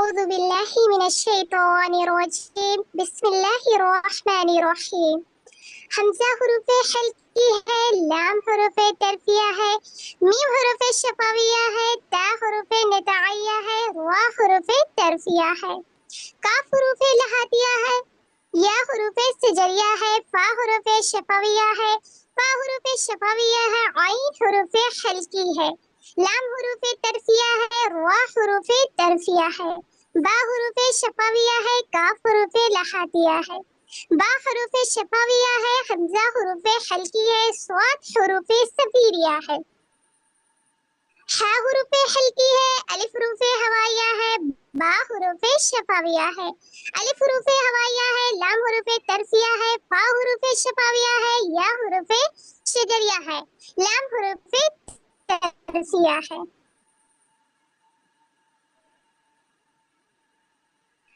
أعوذ بالله من الشيطان الرجيم بسم الله الرحمن الرحيم حمزہ حروف حلقی ہے، لام حروف ترفیہ ہے، میم حروف شفویہ ہے، تا حروف نطعیہ ہے، را حروف ترفیہ ہے، کاف حروف لہاتیہ ہے، یا حروف سجریہ ہے، فا حروف شفویہ ہے، فا حروف شفویہ ہے، عین حروف حلقی ہے، لام حروف ترفیہ ہے، را حروف ترفیہ ہے، با حروف شفویہ ہے، کاف حروف لہاتیہ ہے، با حروف شفویہ ہے، حمزہ حروف حلقی ہے، صاد حروف صفیریہ ہے، ہا حروف حلقی ہے، الف حروف ہوائیہ ہے، با حروف شفویہ ہے، الف حروف ہوائیہ ہے، لام حروف ترفیہ ہے، فا حروف شفویہ ہے، یا حروف شجریہ ہے، لام حروف ترفیہ ہے۔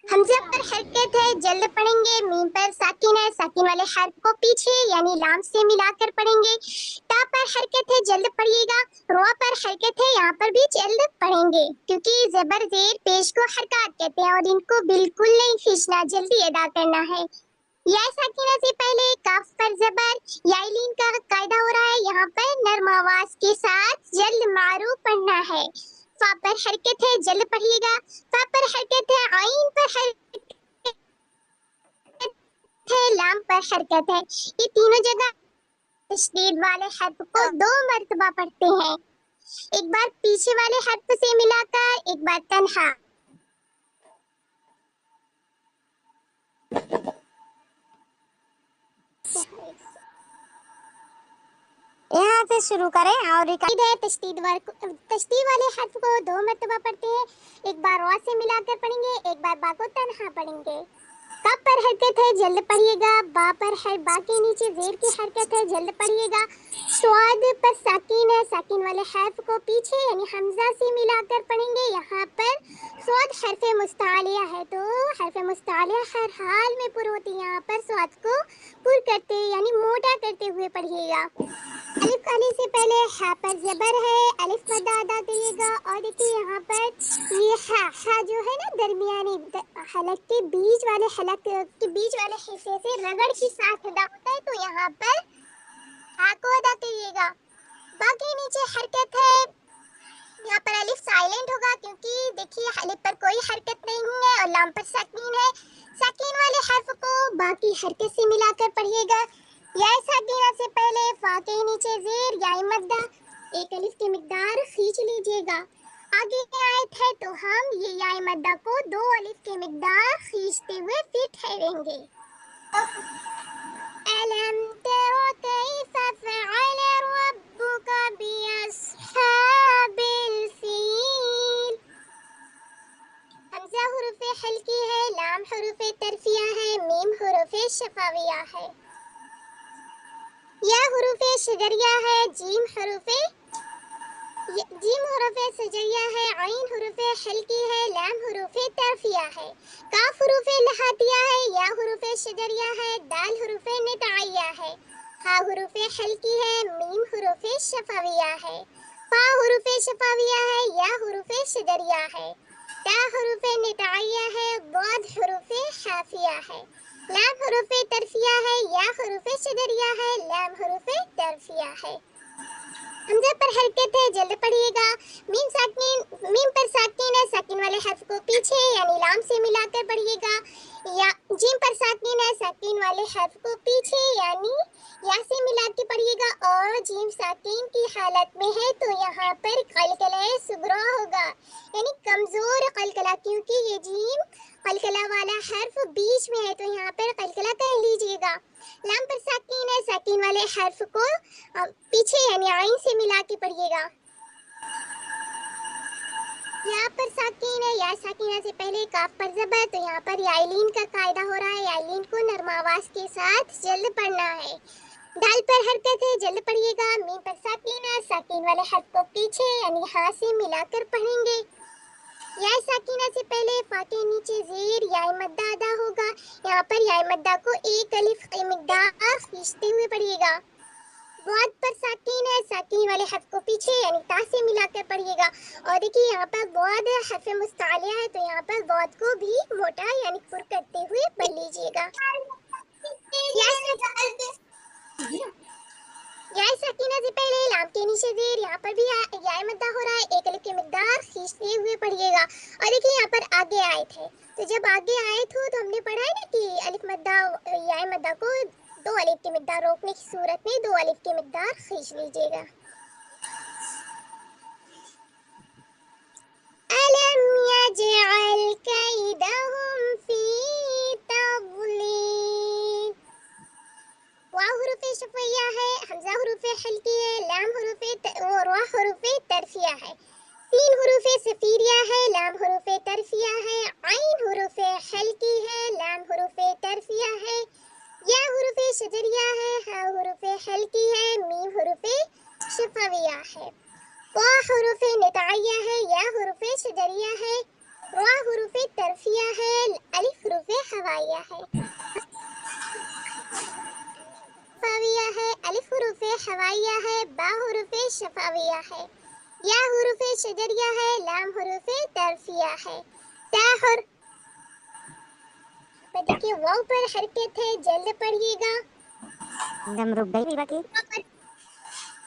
حمزہ پر حرکت ہے، جلد پڑھیں گے، میم پر ساکن ہے، ساکن والے حرف کو پیچھے یعنی لام سے ملا کر پڑھیں گے، تا پر حرکت ہے، جلد پڑھیے گا، را پر حرکت ہے، یہاں پر بھی جلد پڑھیں گے کیونکہ زبر زیر پیش کو حرکات کہتے ہیں اور ان کو بالکل نہیں کھینچنا، جلدی ادا کرنا ہے۔ یا ساکنہ سے پہلے کاف پر زبر یا لین کا قاعدہ ہو رہا ہے، یہاں پر نرم آواز کے ساتھ جلد معروف پڑھنا ہے۔ فا پر حرکت ہے، جلد پڑھیے گا، فا پر حرکت ہے، عین پر حرکت ہے، لام پر حرکت ہے، یہ تینوں جگہ تشدید والے حرف کو 2 مرتبہ پڑھتے ہیں، ایک بار پیچھے والے حرف سے ملا کر، ایک بار تنہا۔ یہاں سے شروع کریں اور تشدید والے حرف کو 2 مرتبہ پڑھتے ہیں، ایک بار را سے ملا کر پڑھیں گے، ایک بار با کو تنہا پڑھیں گے۔ کاف پر حرکت ہے، جلد پڑھیے گا، با کے نیچے زیر کی حرکت ہے، جلد پڑھیے گا، صاد پر ساکن ہے، ساکن والے حرف کو پیچھے یعنی حمزہ سے ملا کر پڑھیں گے، یہاں پر صاد حرف مستعلیہ ہے تو حرف مستعلیہ ہر حال میں پر ہوتی ہے، یہاں پر صاد کو پر کرتے یعنی موٹا کرتے ہوئے پڑھیے گا۔ الف علی سے پہلے ہا پر زبر ہے، الف مد ادا کریے گا اور دیکھیے یہاں پر یہ ہا جو ہے نا درمیانی حلق کے بیچ والے حصے سے رگڑ کے ساتھ ادا ہوتا ہے تو یہاں پر ہا کو ادا کریے گا۔ باقی نیچے حرکت ہے، یہاں پر الف سائلنٹ ہوگا کیونکہ دیکھیے الف پر کوئی حرکت نہیں ہے اور لام پر ساکین ہے، ساکین والے حرف کو باقی حرکت سے ملا کر پڑھیے گا۔ یا ساکینہ سے پہلے فا کے نیچے زیر یا مدہ ایک الف کی مقدار کھینچ لیجیے گا، آگے آیت ہے تو ہم یہ یا مدہ کو 2 الف کی مقدار کھینچتے ہوئے پھر ٹھہریں گے۔ أَلَمْ تَرَ كَيْفَ فَعَلَ رَبُّكَ بِأَصْحَابِ الْفِيلِ۔ حمزہ حروف حلقی ہے، لام حروف ترفیہ ہے، میم حروف شفویہ ہے، یا حروف شجریہ ہے، جیم حروف سجریہ ہے، عین حروف حلقی ہے، لام حروف ترفیہ ہے، کاف حروف لہاتیہ ہے، یا حروف شجریہ ہے، دال حروف نطعیہ ہے، ہا حروف حلقی ہے، میم حروف شفویہ ہے، فا حروف شفویہ ہے، یا حروف شجریہ ہے، تا حروف نطعیہ ہے، ضاد حروف خافیہ ہے، لام حروف ترفیہ ہے، یا حروف شجریہ ہے، لام حروف ترفیہ ہے۔ حمزہ پر حرکت ہے، جلد پڑھیے گا، میم پر ساکن ہے، ساکن والے حرف کو پیچھے یعنی لام سے ملا کر پڑھیے گا، یا جیم پر ساکن ہے، ساکن والے حرف کو پیچھے یعنی یا سے ملا کے پڑھیے گا اور جیم ساکن کی حالت میں ہے تو یہاں پر قلقلہ صغریٰ ہوگا یعنی کمزور قلقلہ، کیونکہ یہ جیم قلقلہ والا حرف بیچ میں ہے تو یہاں پر قلقلہ کر لیجیے گا۔ لام پر ساکن ہے، ساکن والے حرف کو پیچھے یعنی عین سے ملا کے پڑھیے گا۔ یہاں پر ساکین ہے، یا ساکینہ سے پہلے کاف پر زبر تو یہاں پر یائلین کا قاعدہ ہو رہا ہے، یائلین کو نرم آواز کے ساتھ جلد پڑھنا ہے۔ دال پر حرکت ہے، جلد پڑھیے گا، میم پر ساکین ہے، ساکین والے حرف کو پیچھے یعنی ہاں سے ملا کر پڑھیں گے۔ یا ساکینہ سے پہلے فا کے نیچے زیر یا مدہ ادا ہوگا، یہاں پر یا مدہ کو 1 الف کی مقدار کھینچتے ہوئے پڑھیے گا۔ वाद पर साकिन है, साकिन वाले हर्फ को पीछे यानी ता से मिलाकर पढ़िएगा। और देखिए यहाँ पर वाद हर्फ मुस्तालिया है, तो यहाँ पर वाद को भी मोटा यानी पुर करते हुए पढ़ लीजिएगा। या साकिना से पहले लाम के नीचे जेर, यहाँ पर भी या मद्दा हो रहा है, एक अलिफ की मिकदार खींचते हुए पढ़िएगा। और देखिए यहाँ पर आगे आए थे, तो जब आगे आए थे तो हमने पढ़ा है ना कि अलिफ मद्दा या मद्दा को दो अलिफ की मिकदार रोकने की सूरत में दो अलिफ की मिकदार खींच लीजिएगा। अलम यजअल कैदहुम फी तज़लील। वाव हुरूफ शफ़िया है, हमज़ा हुरूफ हल्की है, लाम हुरूफ और रा हुरूफ तरफिया है, तीन हुरूफ सफ़ीरिया है, लाम हुरूफ तरफिया है, आइन हुरूफ हल्की है, लाम हुरूफ तरफिया है, या हुरूफ शजरिया है, हा हुरूफ हल्की है, मीम हुरूफ शफ़विया है, वा हुरूफ निताइया है, या हुरूफ शजरिया है, रा हुरूफ तरफिया है, अलिफ हुरूफ हवाइया है, शफ़ाविया है, अलिफ हुरूफ हवाइया है, बा हुरूफ शफ़ाविया है, या हुरूफ शजरिया है, लाम हुरूफ तरफिया है, ता हुर। देखिए वाव पर हरकत है, जल्द पढ़िएगा। एकदम रुक गई बाकी।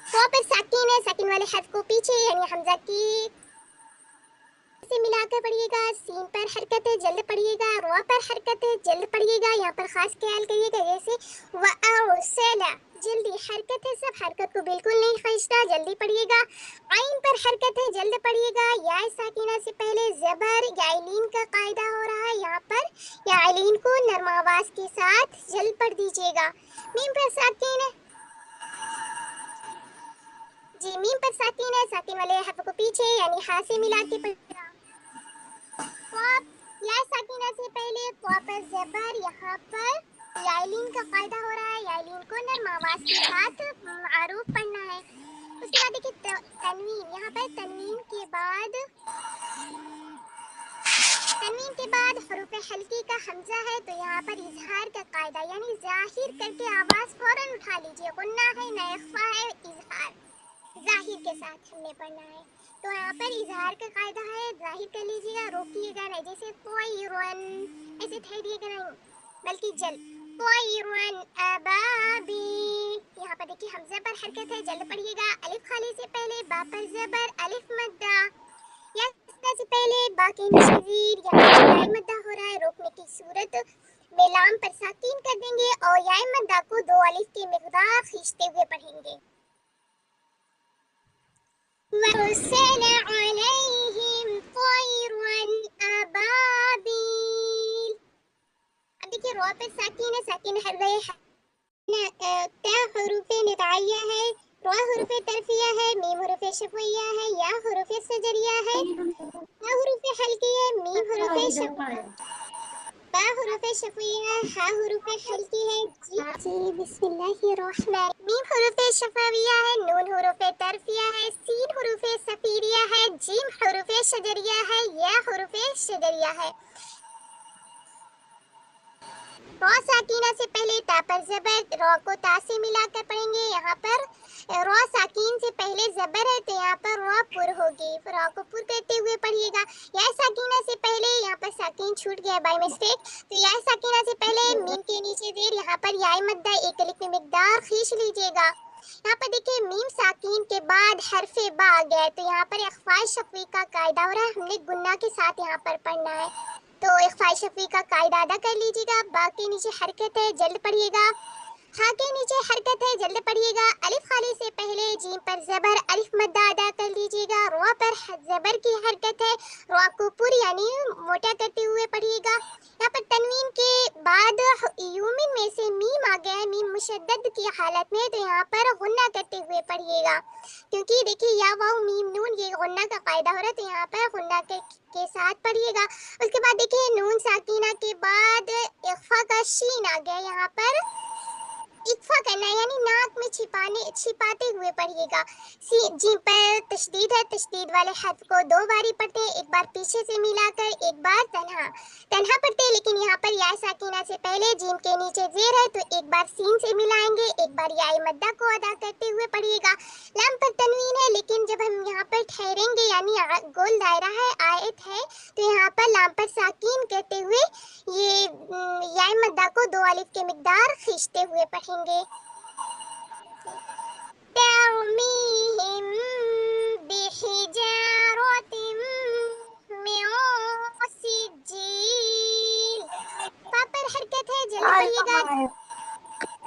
वाव पर साकिन है, साकिन वाले हर्फ को पीछे यानी हमजा की से मिलाकर पढ़िएगा। सीन पर हरकत है, जल्द पढ़िएगा। रा पर हरकत है, जल्द पढ़िएगा। यहाँ पर खास ख्याल करिएगा, जैसे वअरसला जल्दी हरकत है, सब हरकत को बिल्कुल नहीं खींचता, जल्दी पढ़िएगा। आइन पर हरकत है, जल्द पढ़िएगा। या साकिना से पहले जबर याइलीन का कायदा हो रहा है, यहाँ पर याइलीन को नरम आवाज के साथ जल्द पढ़ दीजिएगा। मीम पर साकिन है जी, मीम पर साकिन है, साकिन वाले हर्फ को पीछे यानी हा से मिला के पढ़िएगा। या साकिना से पहले पर जबर, यहाँ पर याइलीन का कायदा हो रहा है, याइलीन को नरम आवाज के साथ आरूफ पढ़ना है। उसके बाद देखिए तनवीन, यहाँ पर तनवीन के बाद हुरूफ हल्की का हमजा है, तो यहाँ पर इजहार का कायदा यानी जाहिर करके आवाज फौरन उठा लीजिए। गुन्ना है ना इख्फा है, इजहार जाहिर के साथ हमने पढ़ना है, तो यहाँ पर इजहार का कायदा है, जाहिर कर लीजिएगा, रोकिएगा नहीं, जैसे तोयरन ऐसे ठहरिएगा नहीं, बल्कि जल तोयरन अबाबी। यहाँ पर देखिए हमजा पर हरकत है, जल्द पढ़िएगा। अलिफ खाली से पहले बा पर जबर, अलिफ मद्दा, या से पहले बाकी नशीर, यहाँ पर मद्दा हो रहा है, रोकने की सूरत में लाम पर साकिन कर देंगे और या मद्दा को दो अलिफ की मिकदार खींचते हुए पढ़ेंगे। वअरसल अलैहिम तयरन अबाबील। अब देखिए रा पर साकिन है, साकिन ता हुरूफ निताइया है, रा हुरूफ तरफिया है, मीम हुरूफ शफ़िया है, या हुरूफ सजरिया है, या हुरूफ हल्की है, मीम हुरूफ शफ़िया, बा हुरूफ शफ़िया, हा हुरूफ हल्की है, जी बिस्मिल्लाहिर्रहमान। मीम हुरूफ शफ़ाविया है, नून हुरूफ तरफिया है, सीन हुरूफ सफ़ीरिया है, जीम हुरूफ शजरिया है, या हुरूफ शजरिया है। रा साकिना से पहले ता पर जबर, रा को ता से मिलाकर पढ़ेंगे। यहाँ पर रा साकिन से पहले जबर है, तो यहाँ पर रा पुर होगी, रा को पुर करते हुए पढ़िएगा। या साकिना से पहले यहाँ पर साकिन छूट गया बाय मिस्टेक, तो या साकिना से पहले मीम के नीचे देर, यहाँ पर या मद्दा एक अलिफ में मिकदार खींच लीजिएगा। यहाँ पर देखिए मीम साकिन के बाद हरफे बा आ गया, तो यहाँ पर इख्फा शफ़ी का कायदा हो रहा है, हमने गुन्ना के साथ यहाँ पर पढ़ना है, तो इख्फा शफ़ी का कायदा अदा कर लीजिएगा। बा के नीचे हरकत है, जल्द पढ़िएगा। हा के नीचे हरकत है, जल्द पढ़िएगा। अलिफ खाली से पहले जीम पर जबर, अलिफ मद्दा अदा कर लीजिएगा। रा पर जबर की हरकत है, रा को पूरी यानी मोटा करते हुए पढ़िएगा। यहाँ पर तनवीन के बाद यूमिन में से मीम आ गया है, मीम मुशद्दद की हालत में, तो यहाँ पर गुन्ना करते हुए पढ़िएगा, क्योंकि देखिए या वाव मीम नून ये गुन्ना का कायदा हो रहा है, तो यहाँ पर गुन्ना के साथ पढ़िएगा। उसके बाद देखिए नून साकिना के बाद इख्फा का शीन आ गया, यहाँ पर इख्फा करना है, यानी नाक में छिपाते हुए पढ़िएगा। जीम पर तशदीद है, तशदीद वाले हर्फ को दो बारी पढ़ते हैं, एक बार पीछे से मिलाकर, एक बार तन्हा पढ़ते है, लेकिन यहाँ पर या साकिना से पहले जीम के नीचे जेर है, तो एक बार सीन से मिलाएंगे, एक बार या मद्दा को अदा करते हुए पढ़िएगा। लाम पर तनवीन है, लेकिन जब हम यहाँ पर ठहरेंगे यानी गोल दायरा है, आयत है, तो यहाँ पर लाम पर साकिन कहते हुए ये या मद्दा को दो अलिफ के मिकदार खींचते हुए पढ़ेंगे। तरमीहिम बिहिजारतिम मिन सिज्जील। पा पर हरकत है, जल्दी पढ़िएगा।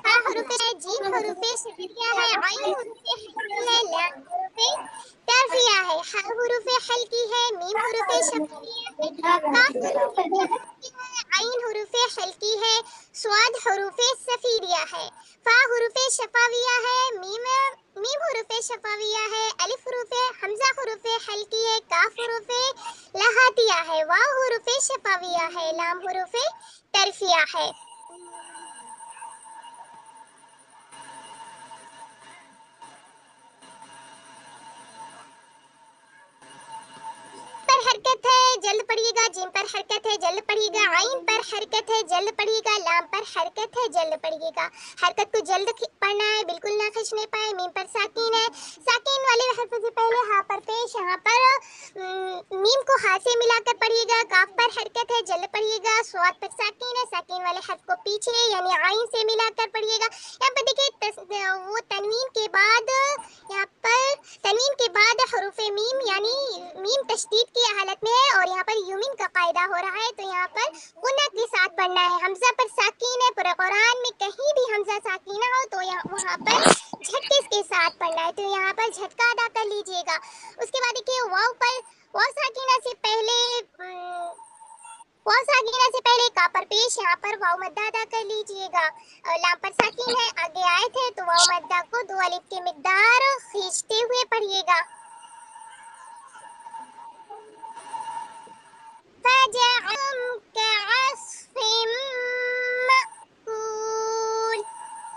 हा हुरूफ है, जीम हुरूफ शदीया है, आइन हुरूफ हल्की है, लाम हुरूफ तरफिया है, हा हुरूफ हल्की है, मीम हुरूफ शफाविया है, काफ हुरूफ हल्की है, आइन हुरूफ हल्की है, स्वाद हुरूफ सफीरिया है, फा हुरूफ शफाविया है, मीम हुरूफ शफाविया है, अलिफ हुरूफ हमजा हुरूफ हल्की है, काफ हुरूफ लहातिया है, वाव हुरूफ शफाविया है, लाम हुरूफ तरफिया है। पर हरकत है, जल्द पढ़िएगा। जीम पर हरकत है, जल्द पढ़िएगा। आइन पर हरकत है, जल्द पढ़िएगा। लाम पर हरकत है, जल्द पढ़िएगा। हरकत को जल्द पढ़ना है, बिल्कुल ना खींचने पाए। मीम पर साकिन है, साकिन वाले हर्फ से पहले हा पर पेश, यहाँ पर मीम को हा से मिलाकर पढ़िएगा। काफ पर हरकत है, जल्द पढ़िएगा। स्वाद पर साकिन है, साकिन वाले हर्फ को पीछे यानी आइन से मिलाकर पढ़िएगा। यहाँ पर देखिए वो तनवीन के बाद, यहाँ पर तनवीन के बाद हरूफ मीम यानी मीम तशदीद की हालत में है और यहाँ पर यूमिन का कायदा हो रहा है, तो यहाँ पर गुना के साथ पढ़ना है। हमजा पर साकीन है, पूरे कुरान में कहीं भी हमजा साकीना हो तो वहाँ पर झटके के साथ पढ़ना है, तो यहाँ पर झटका अदा कर लीजिएगा। उसके बाद देखिए वाव पर, वाव साकीना से का पर पेश, यहाँ पर वाव मद्दा अदा कर लीजिएगा। लाम पर साकीन है, आगे आए थे तो वाव मद्दा को दो अलिफ के मिकदार खींचते हुए पढ़िएगा।